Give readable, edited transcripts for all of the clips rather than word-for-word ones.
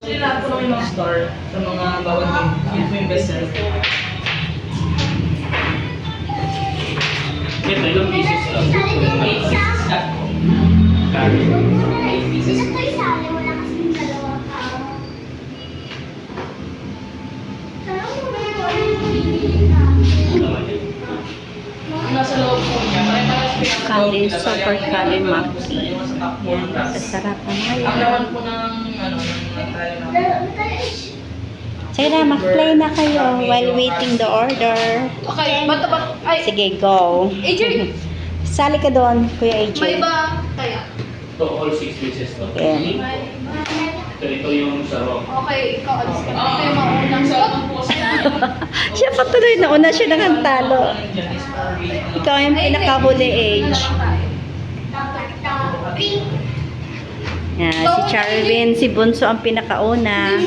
Lahat po naman yung mga store sa mga bawat yung investors. Ito yung pieces lang. Ito isali, wala kasing dalawa ka. Sarap mo ba Ang nasa loob po niya, Kali, super kali maki. Sasarap na ang ngayon. laman po ng ano, ng tayo na. Sige na, mag-play na kayo while waiting the order. Okay, bato ba? Ay, Sige, go. AJ, Sali ka doon, Kuya AJ. may ba kaya? Ito, all 6 pieces to. Okay. Ito yung sarong. Okay, ikaw alis ka na. Kayo maunang Sa shot. mga po sila. Siya patuloy na una siya nakantalo. Ikaw yung pinakahuli age. Yan, si Charvin, si Bunso ang pinakauna.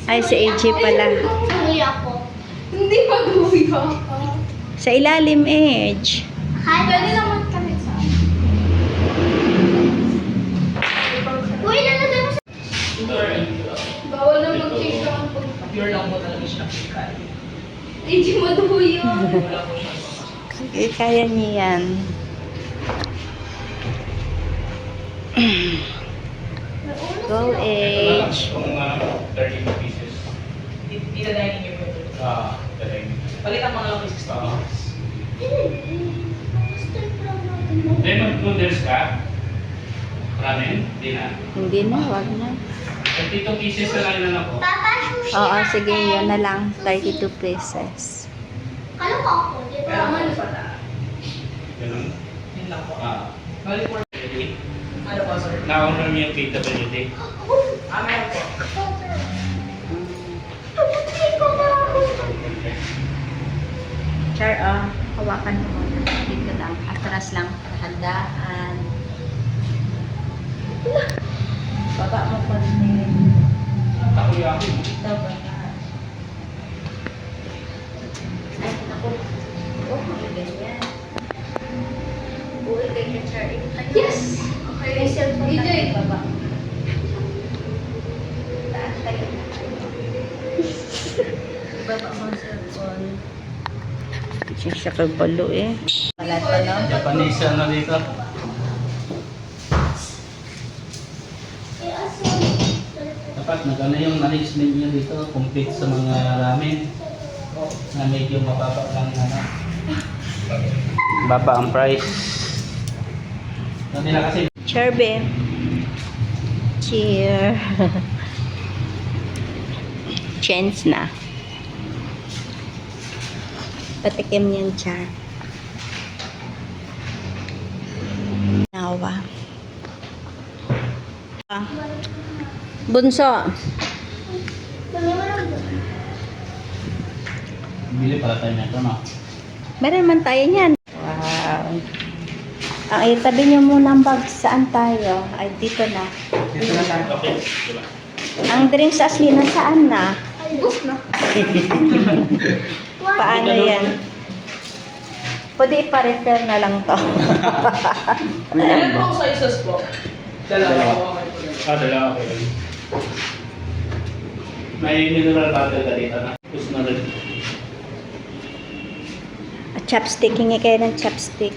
Ay, si AJ pala. Hindi ako. Hindi mag-uwi ka. Sa ilalim, age. Pwede naman kami sa Uy, lalagay mo sa... bawal na mag-change ka ng pag... Pure lang po talaga siya. AJ, maduyo. Wala po siya. Okay, kaya niya yan. Go, age. Ito mga 32 pieces. Dito dining yung pwede. Galing. Palitan mo na lang yung 60 pieces. Lemon noodles ka? Ramen? Hindi na. Hindi na, wag na. 32 pieces na lang na ako. Papa, sushi Oo, na sige, natin. yun na lang. 32 pesos. Kala ko ako, di Pero ba? ano pa na? Ganun. Yun lang po. Ready? Ano po, sir? Na-honor mo yung PWD. Meron po. Hindi ko ako. Char, hawakan mo muna. Dito lang. Atras lang. Handaan. Baba mo pa rin. Takoyaki. Ito ba na? Ay, naku. Oh, ganyan. Uy, ganyan, Char. Yes! May Okay. cellphone na AJ, baba. Taas tayo. Baba mo ang cellphone. Siya kay balo eh. Wala pa no? Japanese na dito. Dapat nagano yung management nyo dito, complete sa mga ramen na medyo mababa lang ano. Baba ang price. Sabi na kasi Cherbe. Cheer. Chance na. Patikim niyan, Char. Nawa. Bunso. bili pala tayo nito, no? Meron man tayo niyan. Wow. Ang itabi niyo muna ang bag. Saan tayo? Ay, dito na. Dito na tayo. Okay, diba? Ang drinks asli na saan na? bus na. Paano yan? Pwede ipa-refer na lang to. Ilan po ang sizes po? Dalawa. Dalawa okay lang. May mineral bottle ka dito na. Gusto na rin. Chopstick. Hingi kayo ng chopstick.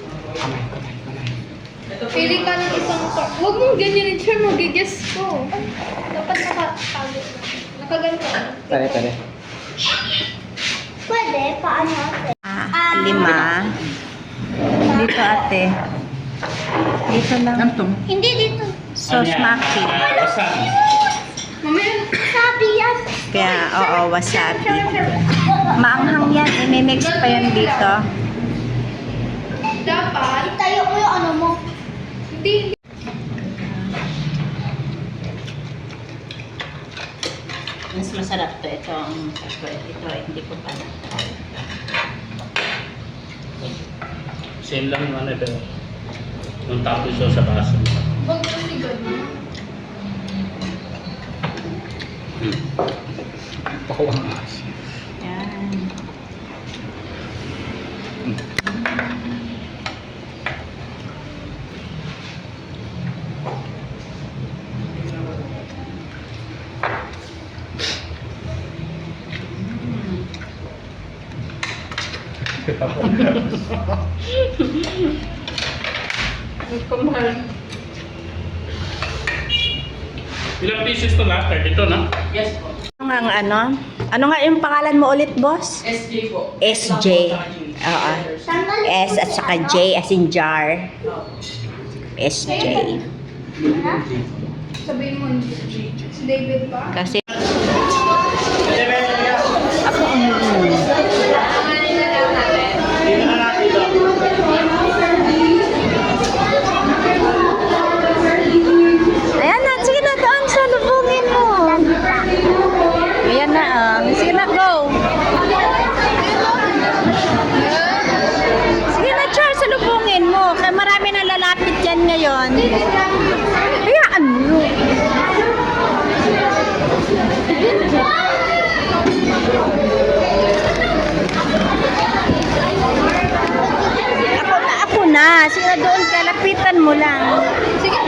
Ito po Pili ka ng isang part. Huwag mong ganyan yung chair, mag-guess ko. Dapat nakatago. Nakaganto. Tare. Pwede, paano ate? 5. Dito ate. Dito lang. Hindi dito. Sauce maki. Wasabi. Mamaya, Sabi yan. Kaya, oo, wasabi. Maanghang yan. I-mix pa yan dito. dapat, Itayo mo yung ano mo. hindi. Mas masarap to. Ito, hindi ko pa na. Same lang yung ano, pero yung tapos yun sa baso. Huwag kasi ganun. Pakawang as. Yan. pa po. Kamahal. Ilang pieces to lahat? 32 na? Yes po. Ano nga yung pangalan mo ulit, boss? SJ po. SJ. Oo. S at saka J as in jar. SJ. Sabihin mo, si David pa? Kasi ayan na, sige na doon sa lubungin mo. Ayan na, sige na, go. Sige na, Char, sa lubungin mo. Kaya marami na lalapit yan ngayon. Hayaan mo. Ako na. Sige na doon, kalapitan mo lang. Sige.